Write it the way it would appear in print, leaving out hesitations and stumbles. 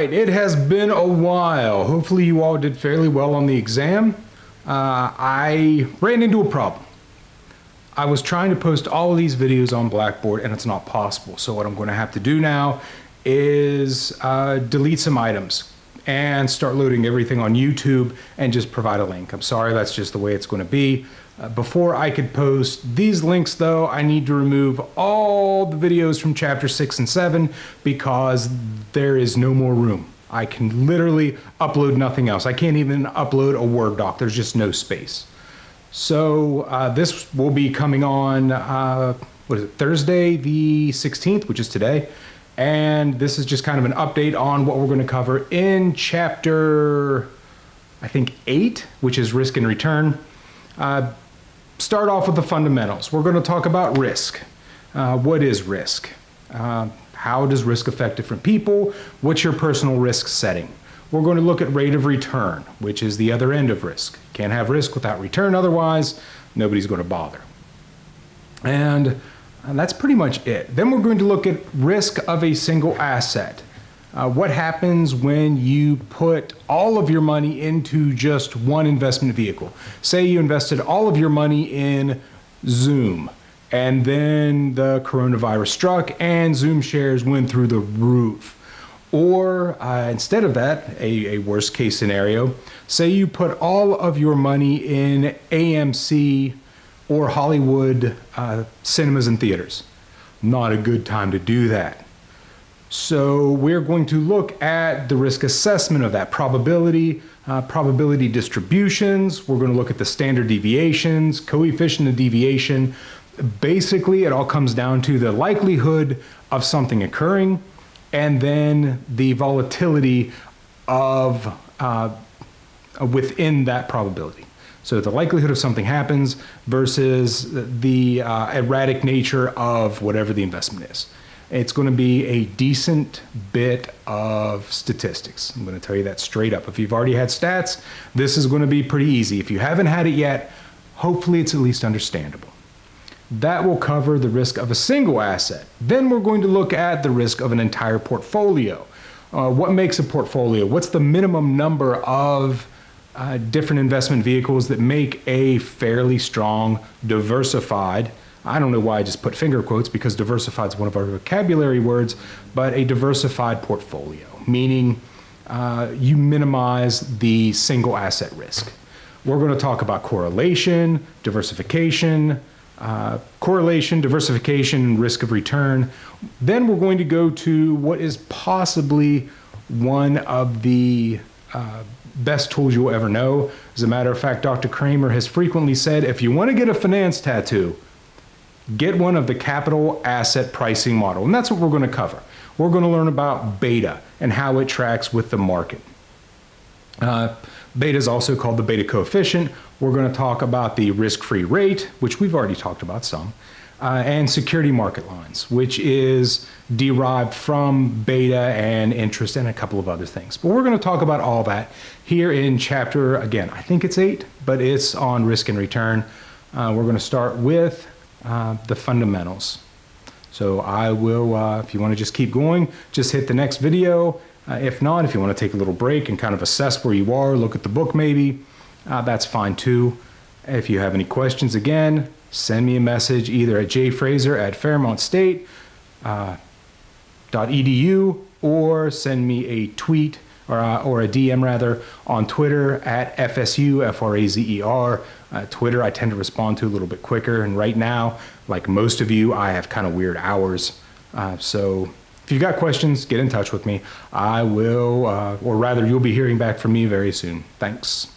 right, it has been a while. Hopefully you all did fairly well on the exam. I ran into a problem. I was trying to post all of these videos on Blackboard and it's not possible. So what I'm going to have to do now is delete some items and start loading everything on YouTube and just provide a link. I'm sorry, that's just the way it's going to be. Before I could post these links though, I need to remove all the videos from chapter 6 and 7 because there is no more room. I can literally upload nothing else. I can't even upload a Word doc. There's just no space. So this will be coming on, what is it, Thursday the 16th, which is today. And this is just kind of an update on what we're going to cover in chapter, I think 8, which is risk and return. Start off with the fundamentals. We're going to talk about risk. What is risk? How does risk affect different people? What's your personal risk setting? We're going to look at rate of return, which is the other end of risk. Can't have risk without return, otherwise nobody's going to bother. And that's pretty much it. Then we're going to look at risk of a single asset. What happens when you put all of your money into just one investment vehicle? Say you invested all of your money in Zoom, and then the coronavirus struck and Zoom shares went through the roof. Or instead of that, a worst case scenario, say you put all of your money in AMC or Hollywood cinemas and theaters. Not a good time to do that. So we're going to look at the risk assessment of that probability, probability distributions. We're going to look at the standard deviations, coefficient of deviation. Basically, it all comes down to the likelihood of something occurring and then the volatility of within that probability. So the likelihood of something happens versus the erratic nature of whatever the investment is. It's going to be a decent bit of statistics. I'm going to tell you that straight up. If you've already had stats, this is going to be pretty easy. If you haven't had it yet, hopefully it's at least understandable. That will cover the risk of a single asset. Then we're going to look at the risk of an entire portfolio. What makes a portfolio? What's the minimum number of different investment vehicles that make a fairly strong, diversified, I don't know why I just put finger quotes because diversified is one of our vocabulary words, but a diversified portfolio, meaning you minimize the single asset risk. We're going to talk about correlation, diversification, diversification, risk of return. Then we're going to go to what is possibly one of the best tools you'll ever know. As a matter of fact, Dr. Kramer has frequently said, if you want to get a finance tattoo, get one of the capital asset pricing model. And that's what we're going to cover. We're going to learn about beta and how it tracks with the market. Beta is also called the beta coefficient. We're going to talk about the risk-free rate, which we've already talked about some, and security market lines, which is derived from beta and interest and a couple of other things. But we're going to talk about all that here in chapter, again, I think it's 8, but it's on risk and return. We're going to start with the fundamentals. So I will, if you want to just keep going, just hit the next video. If not, if you want to take a little break and kind of assess where you are, look at the book maybe, that's fine too. If you have any questions, again, send me a message either at jfraser@fairmontstate.edu or send me a tweet or a DM rather on Twitter at FSU, Twitter I tend to respond to a little bit quicker, and right now, like most of you, I have kind of weird hours. So if you've got questions, get in touch with me. I will, or rather you'll be hearing back from me very soon. Thanks.